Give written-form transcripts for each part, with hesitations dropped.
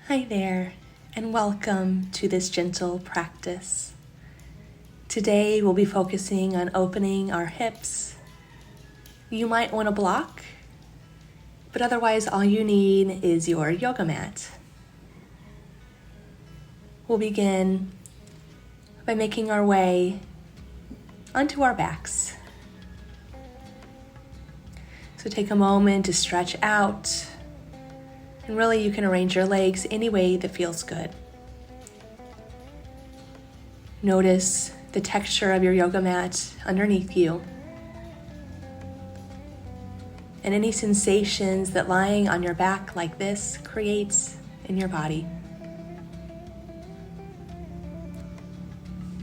Hi there, and welcome to this gentle practice. Today we'll be focusing on opening our hips. You might want a block, but otherwise all you need is your yoga mat. We'll begin by making our way onto our backs. So take a moment to stretch out, and really you can arrange your legs any way that feels good. Notice the texture of your yoga mat underneath you, and any sensations that lying on your back like this creates in your body.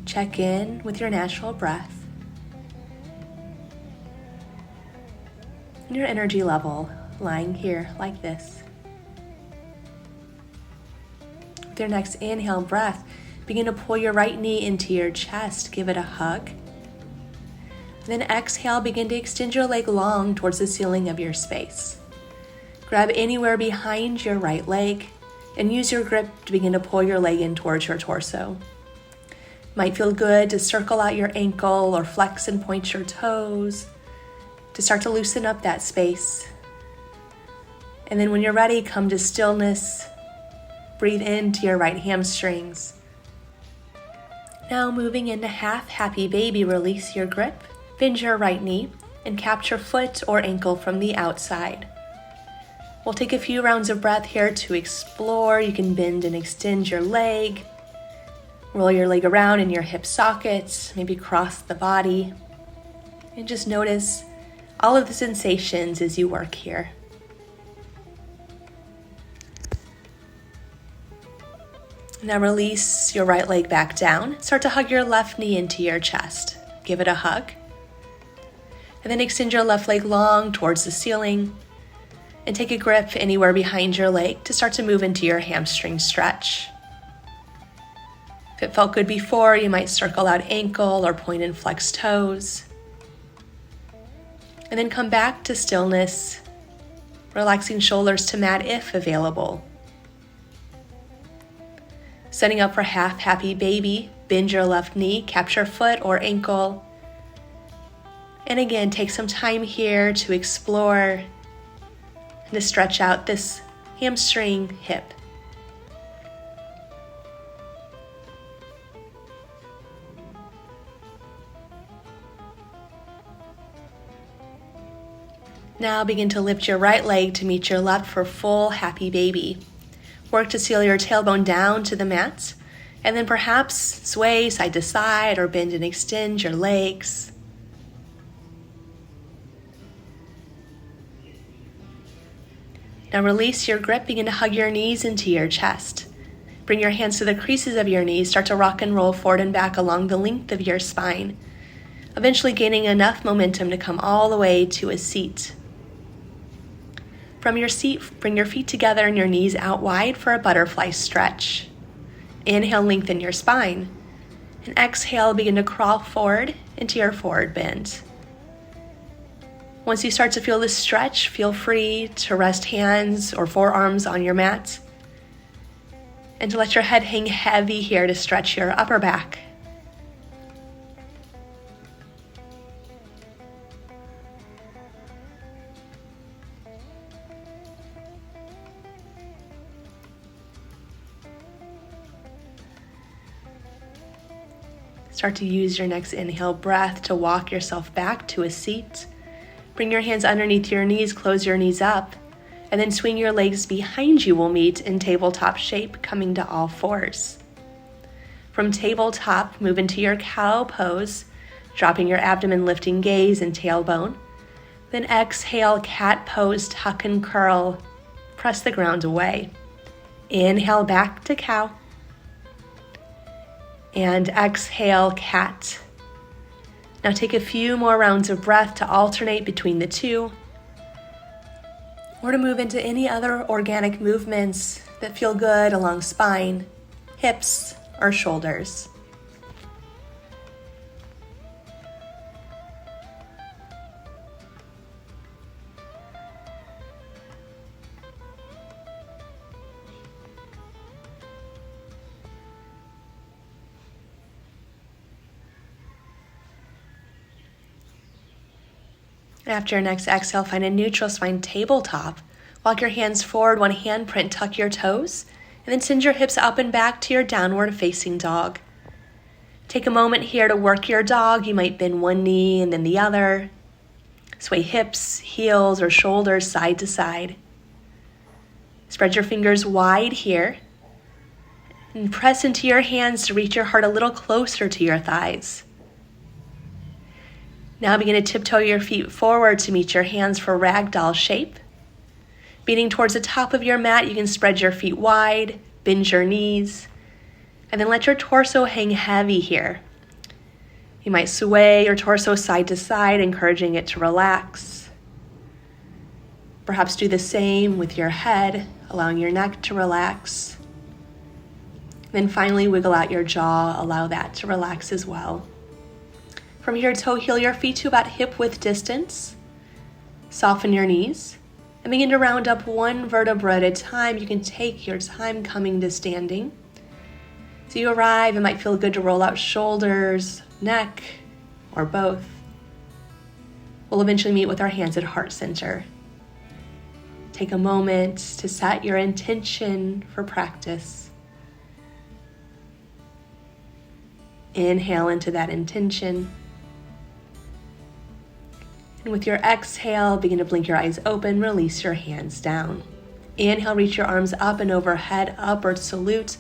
Check in with your natural breath and your energy level lying here like this. With your next inhale breath, begin to pull your right knee into your chest, give it a hug. Then exhale, begin to extend your leg long towards the ceiling of your space. Grab anywhere behind your right leg and use your grip to begin to pull your leg in towards your torso. Might feel good to circle out your ankle or flex and point your toes to start to loosen up that space. And then when you're ready, come to stillness. Breathe into your right hamstrings. Now moving into half happy baby, release your grip, bend your right knee, and capture foot or ankle from the outside. We'll take a few rounds of breath here to explore. You can bend and extend your leg. Roll your leg around in your hip sockets, maybe cross the body. And just notice all of the sensations as you work here. Now release your right leg back down. Start to hug your left knee into your chest. Give it a hug. And then extend your left leg long towards the ceiling. And take a grip anywhere behind your leg to start to move into your hamstring stretch. If it felt good before, you might circle out ankle or point and flex toes. And then come back to stillness, relaxing shoulders to mat if available. Setting up for half happy baby, bend your left knee, capture foot or ankle. And again, take some time here to explore and to stretch out this hamstring hip. Now begin to lift your right leg to meet your left for full happy baby. Work to seal your tailbone down to the mat, and then perhaps sway side to side or bend and extend your legs. Now release your grip, begin to hug your knees into your chest. Bring your hands to the creases of your knees, start to rock and roll forward and back along the length of your spine, eventually gaining enough momentum to come all the way to a seat. From your seat, bring your feet together and your knees out wide for a butterfly stretch. Inhale, lengthen your spine. And exhale, begin to crawl forward into your forward bend. Once you start to feel this stretch, feel free to rest hands or forearms on your mat. And to let your head hang heavy here to stretch your upper back. Start to use your next inhale breath to walk yourself back to a seat. Bring your hands underneath your knees, close your knees up, and then swing your legs behind you. We'll meet in tabletop shape, coming to all fours. From tabletop, move into your cow pose, dropping your abdomen, lifting gaze and tailbone. Then exhale, cat pose, tuck and curl, press the ground away. Inhale, back to cow. And exhale, cat. Now take a few more rounds of breath to alternate between the two, or to move into any other organic movements that feel good along spine, hips, or shoulders. And after your next exhale, find a neutral spine tabletop. Walk your hands forward, one handprint, tuck your toes, and then send your hips up and back to your downward facing dog. Take a moment here to work your dog. You might bend one knee and then the other. Sway hips, heels, or shoulders side to side. Spread your fingers wide here. And press into your hands to reach your heart a little closer to your thighs. Now begin to tiptoe your feet forward to meet your hands for ragdoll shape. Beating towards the top of your mat, you can spread your feet wide, bend your knees, and then let your torso hang heavy here. You might sway your torso side to side, encouraging it to relax. Perhaps do the same with your head, allowing your neck to relax. Then finally wiggle out your jaw, allow that to relax as well. From here, toe heel your feet to about hip width distance. Soften your knees and begin to round up one vertebra at a time. You can take your time coming to standing. As you arrive, it might feel good to roll out shoulders, neck, or both. We'll eventually meet with our hands at heart center. Take a moment to set your intention for practice. Inhale into that intention. And with your exhale, begin to blink your eyes open, release your hands down. Inhale, reach your arms up and overhead, upward salute.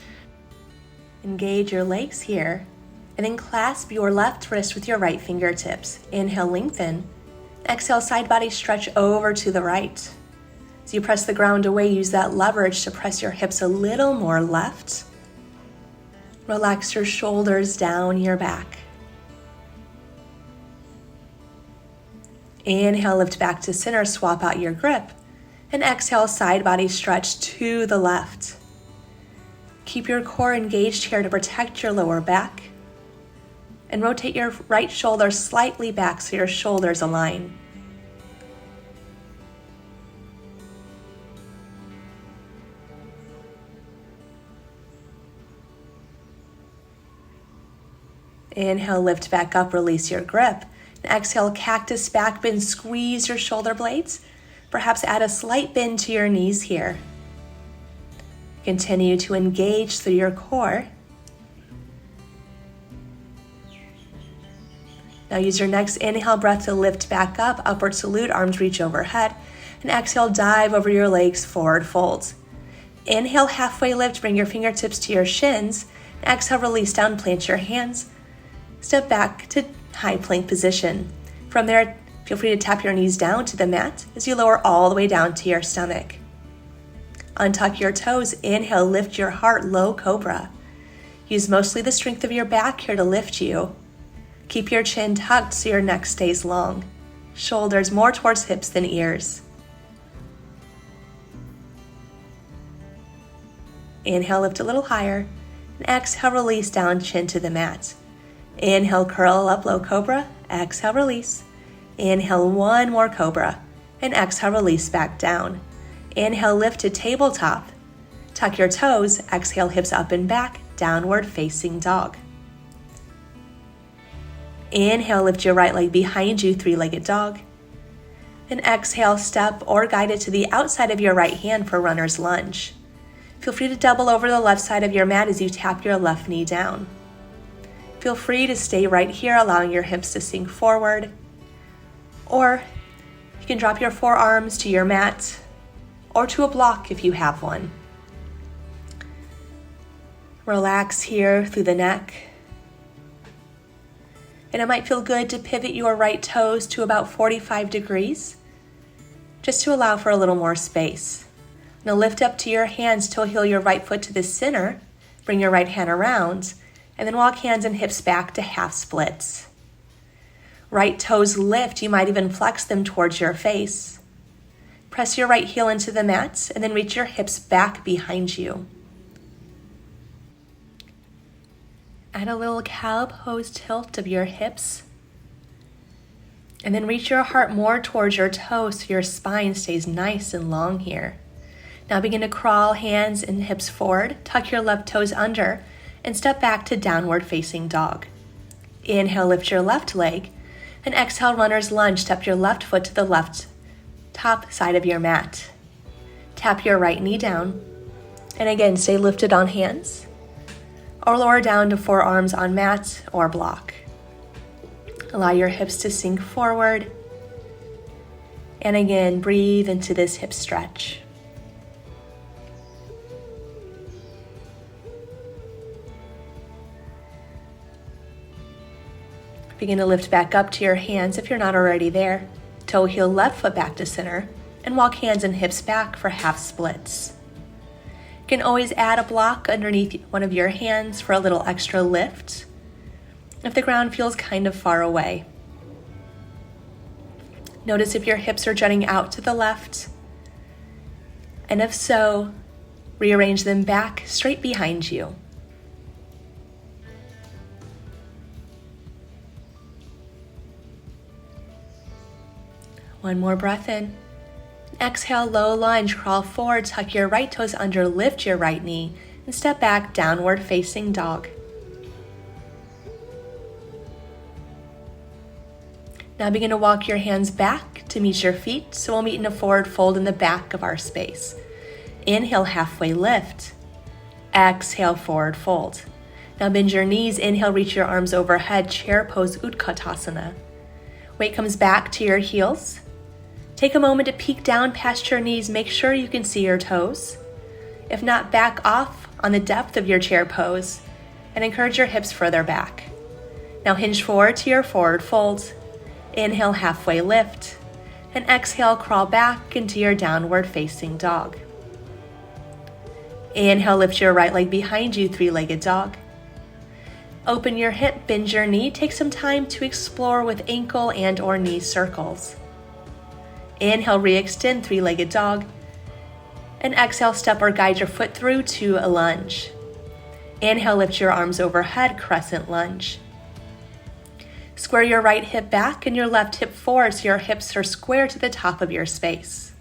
Engage your legs here, and then clasp your left wrist with your right fingertips. Inhale, lengthen. Exhale, side body stretch over to the right. As you press the ground away, use that leverage to press your hips a little more left. Relax your shoulders down your back. Inhale, lift back to center, swap out your grip. And exhale, side body stretch to the left. Keep your core engaged here to protect your lower back. And rotate your right shoulder slightly back so your shoulders align. Inhale, lift back up, release your grip. And exhale, cactus back bend, squeeze your shoulder blades. Perhaps add a slight bend to your knees here. Continue to engage through your core. Now use your next inhale breath to lift back up, upward salute, arms reach overhead. And exhale, dive over your legs, forward fold. Inhale, halfway lift, bring your fingertips to your shins. And exhale, release down, plant your hands. Step back to high plank position. From there, feel free to tap your knees down to the mat as you lower all the way down to your stomach. Untuck your toes. Inhale, lift your heart, low cobra. Use mostly the strength of your back here to lift you. Keep your chin tucked so your neck stays long. Shoulders more towards hips than ears. Inhale, lift a little higher. And exhale, release down, chin to the mat. Inhale, curl up, low cobra. Exhale, release. Inhale, one more cobra. And exhale, release back down. Inhale, lift to tabletop. Tuck your toes. Exhale, hips up and back, downward facing dog. Inhale, lift your right leg behind you, three-legged dog. And exhale, step or guide it to the outside of your right hand for runner's lunge. Feel free to double over the left side of your mat as you tap your left knee down. Feel free to stay right here, allowing your hips to sink forward. Or you can drop your forearms to your mat or to a block if you have one. Relax here through the neck. And it might feel good to pivot your right toes to about 45 degrees, just to allow for a little more space. Now lift up to your hands, toe heel your right foot to the center, bring your right hand around, and then walk hands and hips back to half splits. Right toes lift, you might even flex them towards your face. Press your right heel into the mat and then reach your hips back behind you. Add a little cow pose tilt of your hips. And then reach your heart more towards your toes so your spine stays nice and long here. Now begin to crawl hands and hips forward, tuck your left toes under, and step back to downward facing dog. Inhale, lift your left leg. And exhale, runner's lunge. Step your left foot to the left top side of your mat. Tap your right knee down. And again, stay lifted on hands or lower down to forearms on mat or block. Allow your hips to sink forward. And again, breathe into this hip stretch. Begin to lift back up to your hands if you're not already there. Toe heel left foot back to center and walk hands and hips back for half splits. You can always add a block underneath one of your hands for a little extra lift if the ground feels kind of far away. Notice if your hips are jutting out to the left, and if so, rearrange them back straight behind you. One more breath in. Exhale, low lunge, crawl forward, tuck your right toes under, lift your right knee, and step back, downward facing dog. Now begin to walk your hands back to meet your feet, so we'll meet in a forward fold in the back of our space. Inhale, halfway lift. Exhale, forward fold. Now bend your knees, inhale, reach your arms overhead, chair pose, Utkatasana. Weight comes back to your heels. Take a moment to peek down past your knees, make sure you can see your toes. If not, back off on the depth of your chair pose and encourage your hips further back. Now hinge forward to your forward fold. Inhale, halfway lift, and exhale, crawl back into your downward facing dog. Inhale, lift your right leg behind you, three-legged dog. Open your hip, bend your knee, take some time to explore with ankle and or knee circles. Inhale, re-extend, three-legged dog, and exhale, step or guide your foot through to a lunge. Inhale, lift your arms overhead, crescent lunge. Square your right hip back and your left hip forward so your hips are square to the top of your space.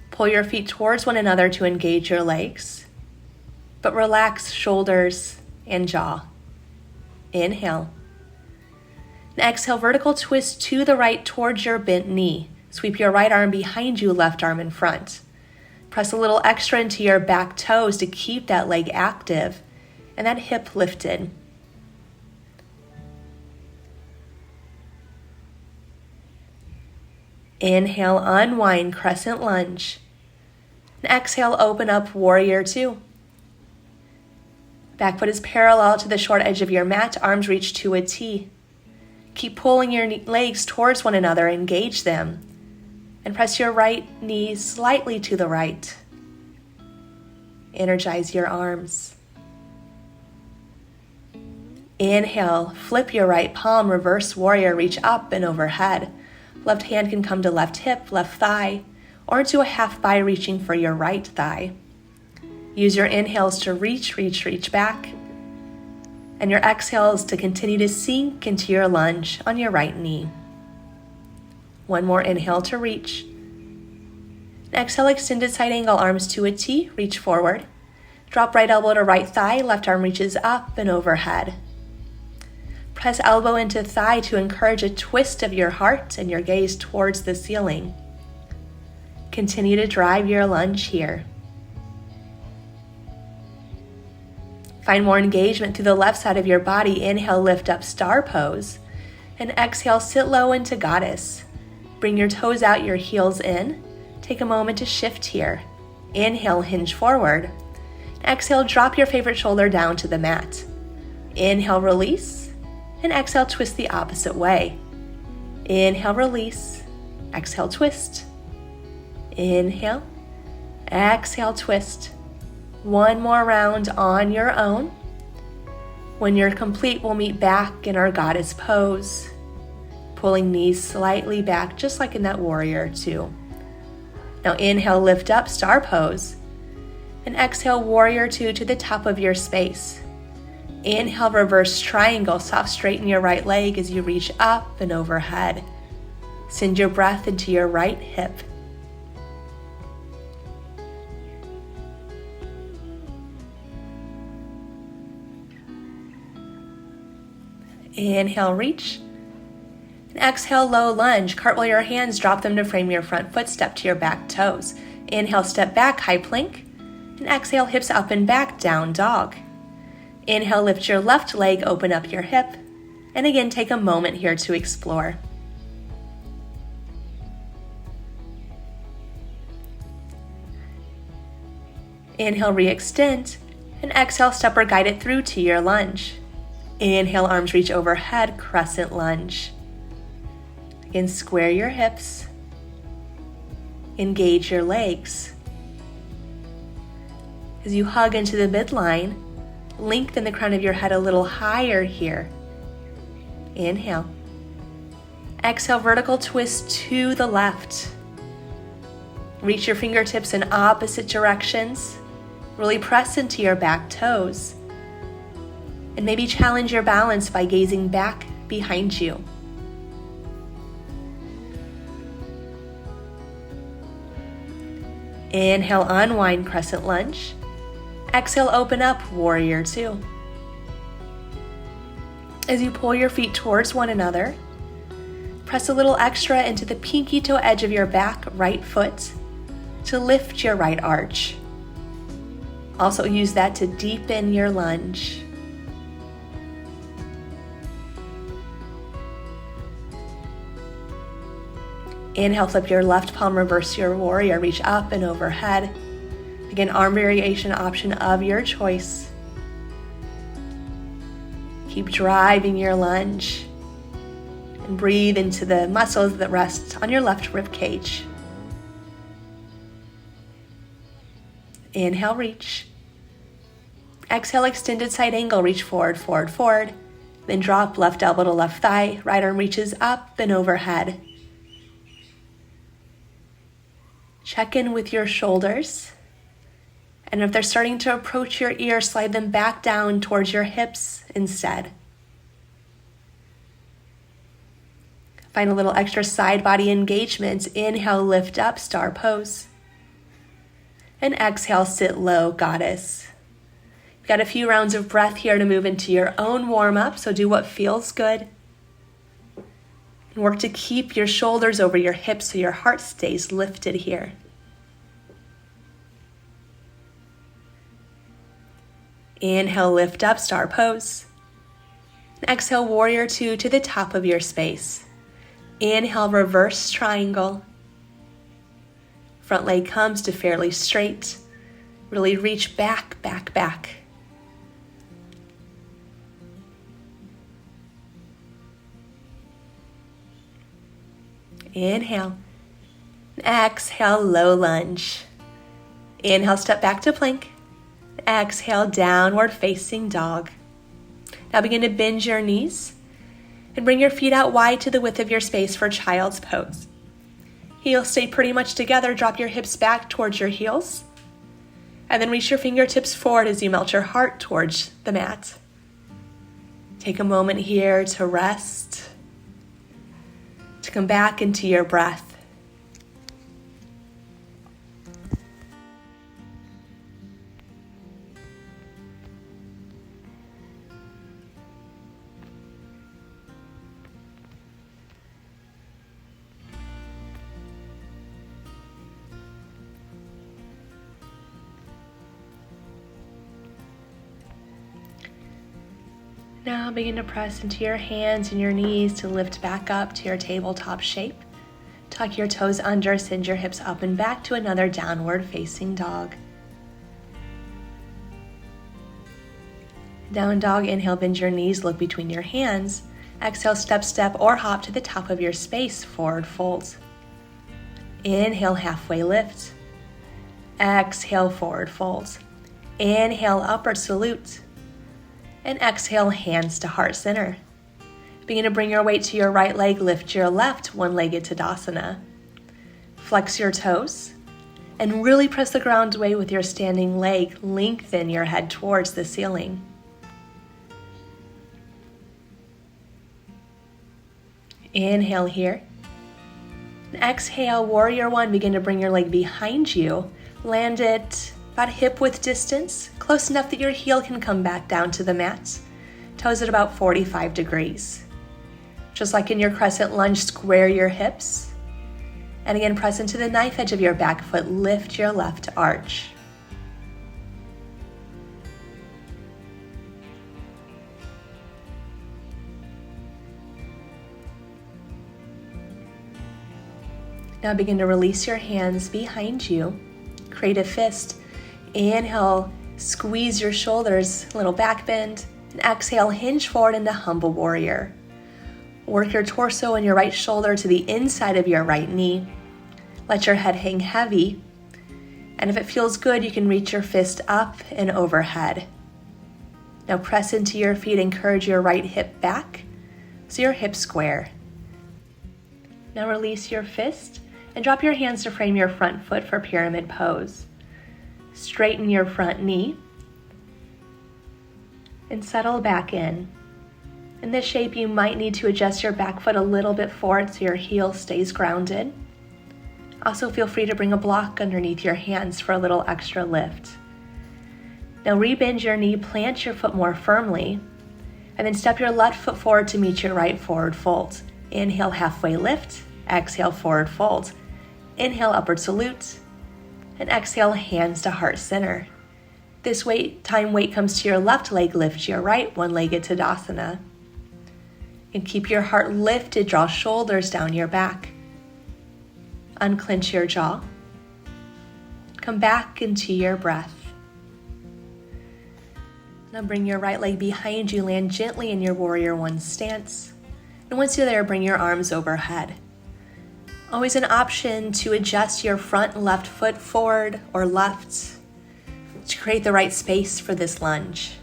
Pull your feet towards one another to engage your legs, but relax shoulders and jaw. Inhale. And exhale, vertical twist to the right towards your bent knee. Sweep your right arm behind you, left arm in front. Press a little extra into your back toes to keep that leg active and that hip lifted. Inhale, unwind, crescent lunge. And exhale, open up, warrior two. Back foot is parallel to the short edge of your mat, arms reach to a T. Keep pulling your legs towards one another, engage them. And press your right knee slightly to the right. Energize your arms. Inhale, flip your right palm, reverse warrior, reach up and overhead. Left hand can come to left hip, left thigh, or into a half thigh reaching for your right thigh. Use your inhales to reach back, and your exhales to continue to sink into your lunge on your right knee. One more inhale to reach. Exhale, extended side angle, arms to a T, reach forward. Drop right elbow to right thigh, left arm reaches up and overhead. Press elbow into thigh to encourage a twist of your heart and your gaze towards the ceiling. Continue to drive your lunge here. Find more engagement through the left side of your body. Inhale, lift up, star pose. And exhale, sit low into goddess. Bring your toes out, your heels in. Take a moment to shift here. Inhale, hinge forward. Exhale, drop your favorite shoulder down to the mat. Inhale, release. And exhale, twist the opposite way. Inhale, release. Exhale, twist. Inhale. Exhale, twist. One more round on your own. When you're complete, we'll meet back in our goddess pose. Pulling knees slightly back, just like in that warrior two. Now inhale, lift up, star pose. And exhale, warrior two to the top of your space. Inhale, reverse triangle, soft straighten your right leg as you reach up and overhead. Send your breath into your right hip. Inhale, reach. Exhale, low lunge. Cartwheel your hands, drop them to frame your front foot, step to your back toes. Inhale, step back, high plank. And exhale, hips up and back, down dog. Inhale, lift your left leg, open up your hip. And again, take a moment here to explore. Inhale, re-extend. And exhale, step or guide it through to your lunge. Inhale, arms reach overhead, crescent lunge. Again, square your hips. Engage your legs. As you hug into the midline, lengthen the crown of your head a little higher here. Inhale. Exhale, vertical twist to the left. Reach your fingertips in opposite directions. Really press into your back toes. And maybe challenge your balance by gazing back behind you. Inhale, unwind, crescent lunge. Exhale, open up, warrior two. As you pull your feet towards one another, press a little extra into the pinky toe edge of your back right foot to lift your right arch. Also use that to deepen your lunge. Inhale, flip your left palm, reverse your warrior, reach up and overhead. Again, arm variation option of your choice. Keep driving your lunge and breathe into the muscles that rest on your left rib cage. Inhale, reach. Exhale, extended side angle, reach forward, forward, forward. Then drop left elbow to left thigh, right arm reaches up and overhead. Check in with your shoulders. And if they're starting to approach your ear, slide them back down towards your hips instead. Find a little extra side body engagement. Inhale, lift up, star pose. And exhale, sit low, goddess. You've got a few rounds of breath here to move into your own warm-up, so do what feels good. And work to keep your shoulders over your hips so your heart stays lifted here. Inhale, lift up, star pose. Exhale, warrior two to the top of your space. Inhale, reverse triangle. Front leg comes to fairly straight. Really reach back, back, back. Inhale. Exhale, low lunge. Inhale, step back to plank. Exhale, downward facing dog. Now begin to bend your knees and bring your feet out wide to the width of your space for child's pose. Heels stay pretty much together. Drop your hips back towards your heels. And then reach your fingertips forward as you melt your heart towards the mat. Take a moment here to rest, to come back into your breath. Now begin to press into your hands and your knees to lift back up to your tabletop shape. Tuck your toes under, send your hips up and back to another downward facing dog. Down dog, inhale, bend your knees, look between your hands. Exhale, step, step, or hop to the top of your space, forward fold. Inhale, halfway lift. Exhale, forward fold. Inhale, upward salute. And exhale, hands to heart center. Begin to bring your weight to your right leg, lift your left, one-legged Tadasana. Flex your toes and really press the ground away with your standing leg. Lengthen your head towards the ceiling. Inhale here. And exhale, warrior one. Begin to bring your leg behind you. Land it about hip width distance, close enough that your heel can come back down to the mat. Toes at about 45 degrees. Just like in your crescent lunge, square your hips. And again, press into the knife edge of your back foot, lift your left arch. Now begin to release your hands behind you. Create a fist. Inhale, squeeze your shoulders, a little back bend. And exhale, hinge forward into humble warrior. Work your torso and your right shoulder to the inside of your right knee. Let your head hang heavy. And if it feels good, you can reach your fist up and overhead. Now press into your feet, encourage your right hip back so your hips square. Now release your fist and drop your hands to frame your front foot for pyramid pose. Straighten your front knee and settle back in. In this shape, you might need to adjust your back foot a little bit forward so your heel stays grounded. Also, feel free to bring a block underneath your hands for a little extra lift. Now rebend your knee, plant your foot more firmly, and then step your left foot forward to meet your right forward fold. Inhale, halfway lift. Exhale, forward fold. Inhale, upward salute. And exhale, hands to heart center. This time weight comes to your left leg, lift your right, one-legged Tadasana. And keep your heart lifted, draw shoulders down your back. Unclench your jaw. Come back into your breath. Now bring your right leg behind you, land gently in your warrior one stance. And once you're there, bring your arms overhead. Always an option to adjust your front and left foot forward or left to create the right space for this lunge.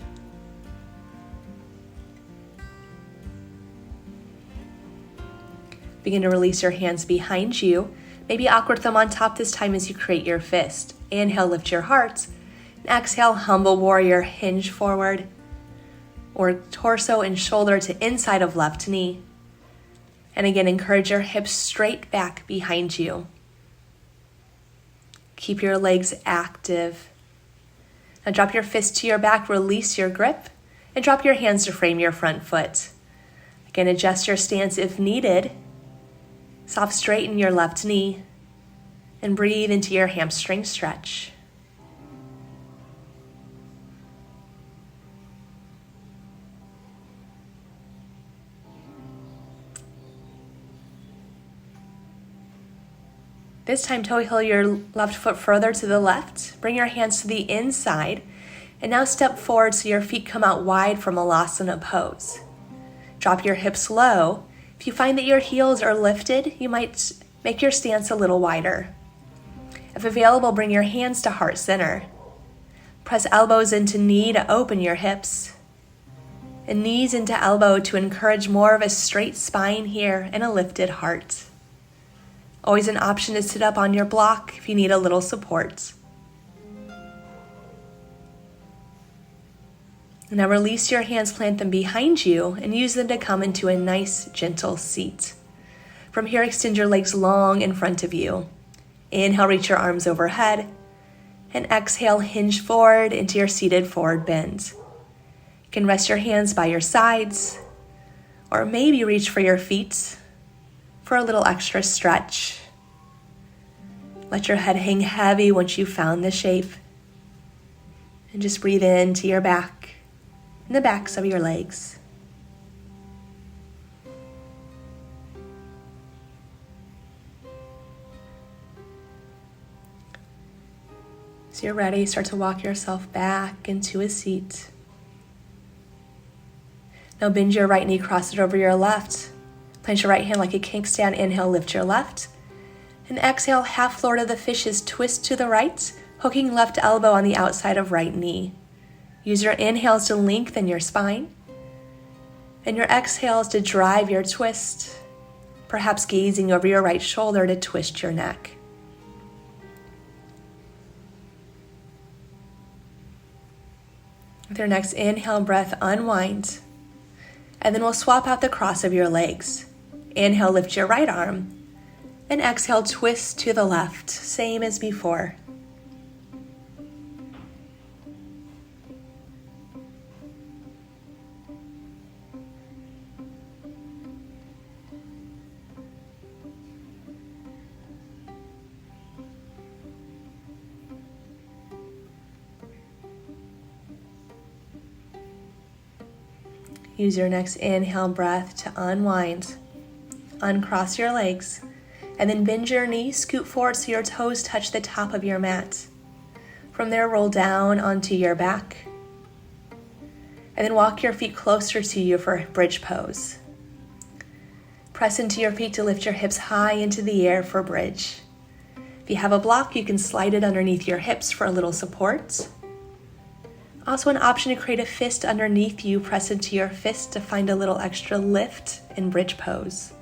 Begin to release your hands behind you. Maybe awkward thumb on top this time as you create your fist. Inhale, lift your heart. And exhale, humble warrior, hinge forward. Or torso and shoulder to inside of left knee. And again, encourage your hips straight back behind you. Keep your legs active. Now drop your fist to your back, release your grip, and drop your hands to frame your front foot. Again, adjust your stance if needed. Soft straighten your left knee, and breathe into your hamstring stretch. This time, toe heel your left foot further to the left. Bring your hands to the inside. And now step forward so your feet come out wide from Malasana pose. Drop your hips low. If you find that your heels are lifted, you might make your stance a little wider. If available, bring your hands to heart center. Press elbows into knee to open your hips. And knees into elbow to encourage more of a straight spine here and a lifted heart. Always an option to sit up on your block if you need a little support. Now release your hands, plant them behind you, and use them to come into a nice, gentle seat. From here, extend your legs long in front of you. Inhale, reach your arms overhead. And exhale, hinge forward into your seated forward bend. You can rest your hands by your sides, or maybe reach for your feet for a little extra stretch. Let your head hang heavy once you've found the shape. And just breathe into your back and the backs of your legs. As you're ready, start to walk yourself back into a seat. Now bend your right knee, cross it over your left. Plant your right hand like a kickstand. Inhale, lift your left. And exhale, half Lord of the Fishes, twist to the right, hooking left elbow on the outside of right knee. Use your inhales to lengthen your spine. And your exhales to drive your twist, perhaps gazing over your right shoulder to twist your neck. With your next inhale breath, unwind. And then we'll swap out the cross of your legs. Inhale, lift your right arm. And exhale, twist to the left, same as before. Use your next inhale breath to unwind. Uncross your legs, and then bend your knees, scoot forward so your toes touch the top of your mat. From there, roll down onto your back, and then walk your feet closer to you for bridge pose. Press into your feet to lift your hips high into the air for bridge. If you have a block, you can slide it underneath your hips for a little support. Also an option to create a fist underneath you. Press into your fist to find a little extra lift in bridge pose.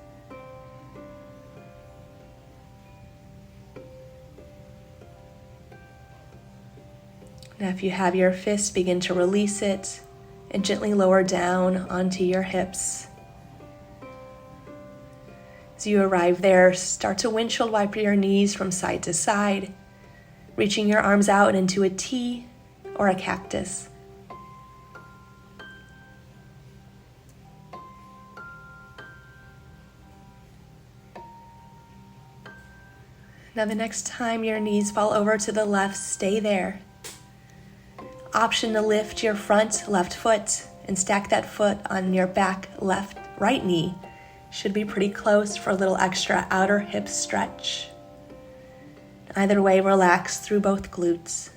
Now if you have your fist, begin to release it and gently lower down onto your hips. As you arrive there, start to windshield wiper your knees from side to side, reaching your arms out into a T or a cactus. Now the next time your knees fall over to the left, stay there. Option to lift your front left foot and stack that foot on your back right knee. Should be pretty close for a little extra outer hip stretch. Either way, relax through both glutes.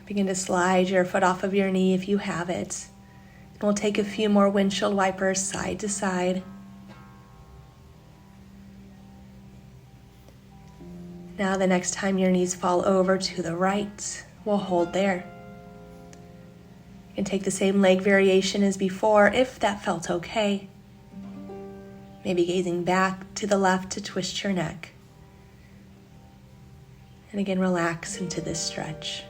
Begin to slide your foot off of your knee if you have it. And we'll take a few more windshield wipers side to side. Now the next time your knees fall over to the right, we'll hold there. You can take the same leg variation as before if that felt okay. Maybe gazing back to the left to twist your neck. And again, relax into this stretch.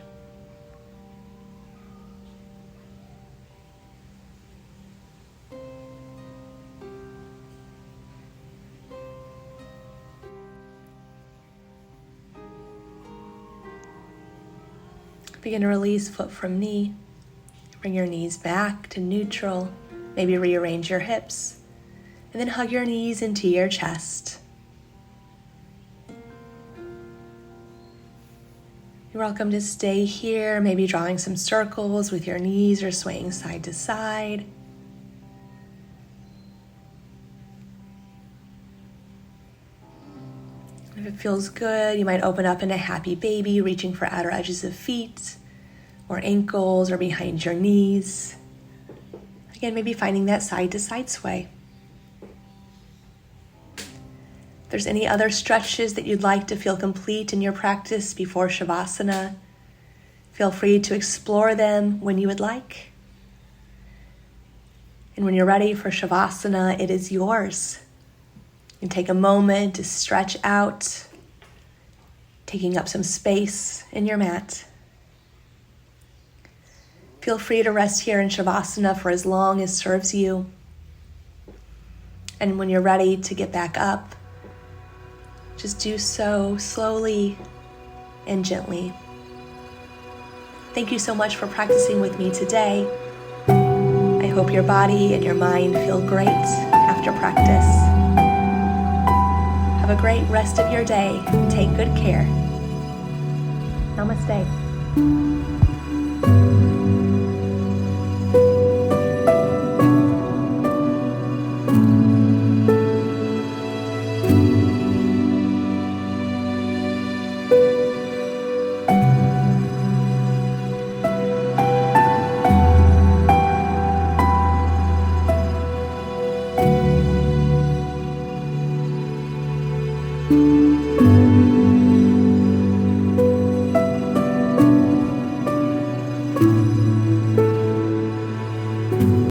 Begin to release foot from knee. Bring your knees back to neutral. Maybe rearrange your hips. And then hug your knees into your chest. You're welcome to stay here, maybe drawing some circles with your knees or swaying side to side. If it feels good, you might open up into happy baby, reaching for outer edges of feet or ankles or behind your knees. Again, maybe finding that side to side sway. If there's any other stretches that you'd like to feel complete in your practice before Shavasana, feel free to explore them when you would like. And when you're ready for Shavasana, it is yours. You can take a moment to stretch out, taking up some space in your mat. Feel free to rest here in Shavasana for as long as serves you. And when you're ready to get back up, just do so slowly and gently. Thank you so much for practicing with me today. I hope your body and your mind feel great after practice. Have a great rest of your day. Take good care. Namaste. Thank you.